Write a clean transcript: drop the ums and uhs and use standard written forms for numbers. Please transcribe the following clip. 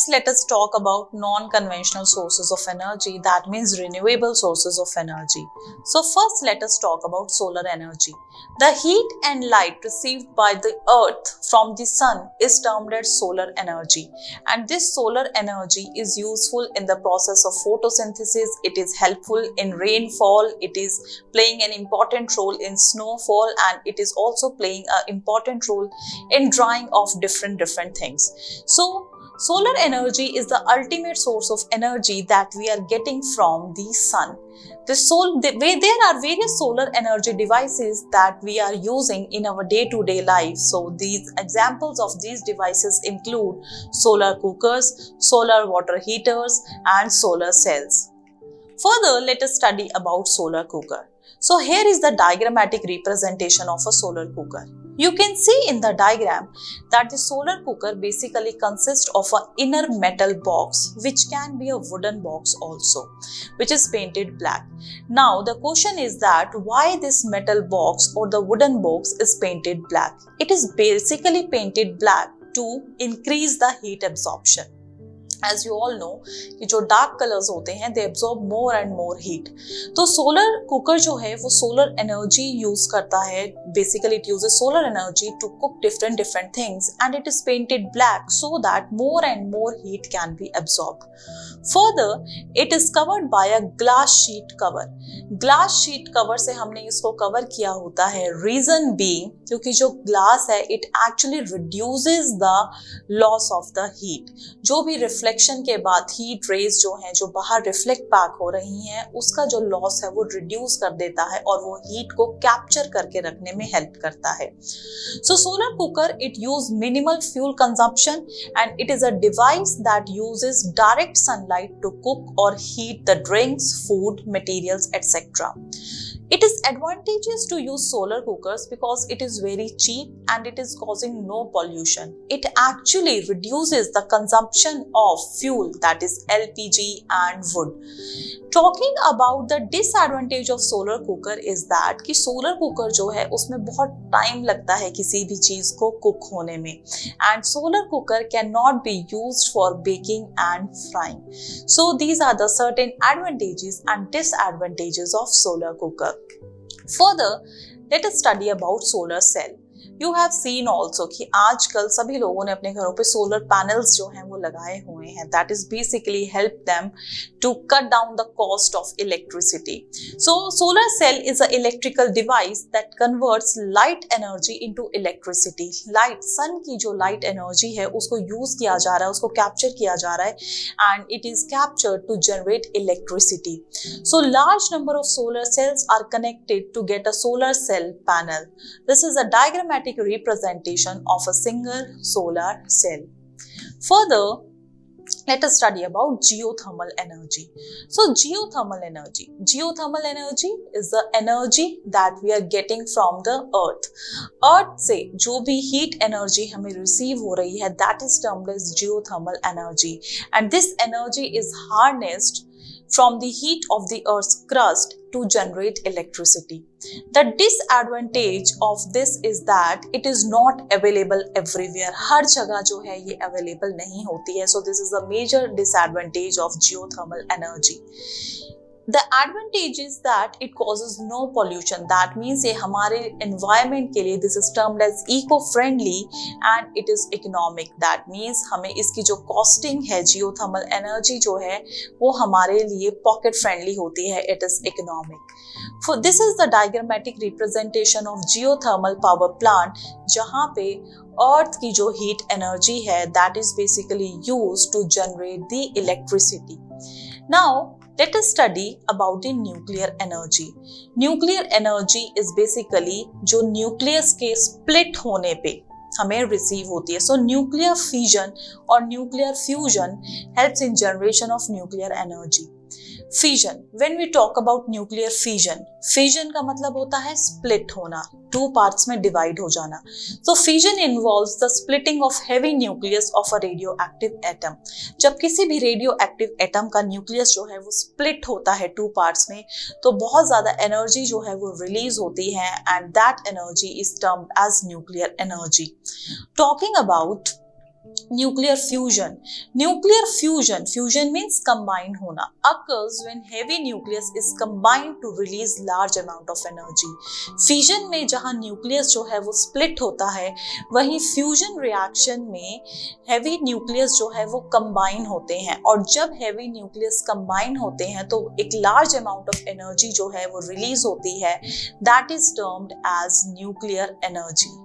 Next, let us talk about non-conventional sources of energy, that means renewable sources of energy. So first, let us talk about solar energy. The heat and light received by the earth from the sun is termed as solar energy, and this solar energy is useful in the process of photosynthesis. It is helpful in rainfall, it is playing an important role in snowfall, and it is also playing an important role in drying of different things. So solar energy is the ultimate source of energy that we are getting from the sun. There are various solar energy devices that we are using in our day-to-day life. So these examples of these devices include solar cookers, solar water heaters, and solar cells. Further, let us study about solar cooker. So here is the diagrammatic representation of a solar cooker. You can see in the diagram that the solar cooker basically consists of an inner metal box, which can be a wooden box also, which is painted black. Now the question is that why this metal box or the wooden box is painted black? It is basically painted black to increase the heat absorption. As you all know कि जो dark colours होते हैं they absorb more and more heat. तो solar cooker जो है वो solar energy use करता है. Basically it uses solar energy to cook different things, and it is painted black so that more and more heat can be absorbed. Further, it is covered by a glass sheet cover. Glass sheet cover से हमने इसको cover किया होता है. Reason being क्योंकि जो glass है it actually reduces the loss of the heat. जो भी रिफ्लेक्शन के बाद हीट रेज जो हैं जो बाहर रिफ्लेक्ट बैक हो रही हैं उसका जो लॉस है वो रिड्यूस कर देता है और वो हीट को कैप्चर करके रखने में हेल्प करता है. So solar cooker it use minimal fuel consumption and it is a device that uses direct sunlight to cook और heat the drinks, food, materials etc. It is advantageous to use solar cookers because it is very cheap and it is causing no pollution. It actually reduces the consumption of fuel, that is LPG and wood. Talking about the disadvantage of solar cooker is that कि solar cooker जो है उसमें बहुत time लगता है किसी भी चीज को कुक होने में, and solar cooker cannot be used for baking and frying. So these are the certain advantages and disadvantages of solar cooker. Further, let us study about solar cell. You have seen also कि आजकल सभी लोगों ने अपने घरों पे solar panels जो हैं वो लगाए हुए हैं. That is basically help them to cut down the cost of electricity. So solar cell is an electrical device that converts light energy into electricity. Light, sun की जो light energy है उसको use किया जा रहा है, उसको capture किया जा रहा है, and it is captured to generate electricity. So large number of solar cells are connected to get a solar cell panel. This is a diagrammatic representation of a single solar cell. Further, let us study about geothermal energy. So geothermal energy is the energy that we are getting from the earth. Earth से जो भी heat energy हमें receive हो रही है that is termed as geothermal energy, and this energy is harnessed from the heat of the earth's crust to generate electricity. The disadvantage of this is that it is not available everywhere. हर जगह जो है ये available नहीं होती है. So this is a major disadvantage of geothermal energy. The advantage is that it causes no pollution. That means ये हमारे environment के लिए this is termed as eco-friendly and it is economic. That means हमें इसकी जो costing है geothermal energy जो है वो हमारे लिए pocket friendly होती है. It is economic. For this is the diagrammatic representation of geothermal power plant जहाँ पे earth की जो heat energy है that is basically used to generate the electricity. Now let us study about the nuclear energy. Nuclear energy is basically जो nucleus के split होने पे हमें receive होती है. So nuclear fission or nuclear fusion helps in generation of nuclear energy. Fission, when we talk about nuclear fission का मतलब होता है split होना, two parts में divide हो जाना. So fission involves the splitting of heavy nucleus of a radioactive atom. जब किसी भी radioactive atom का nucleus जो है वो split होता है two parts में तो बहुत ज़्यादा energy जो है वो release होती है and that energy is termed as nuclear energy. Talking about Nuclear fusion. Nuclear fusion, fusion means combine होना, occurs when heavy nucleus is combined to release large amount of energy. Fission में जहाँ nucleus जो है वो split होता है, वहीं fusion reaction में heavy nucleus जो है वो combine होते हैं, और जब heavy nucleus combine होते हैं तो एक large amount of energy जो है वो release होती है, that is termed as nuclear energy.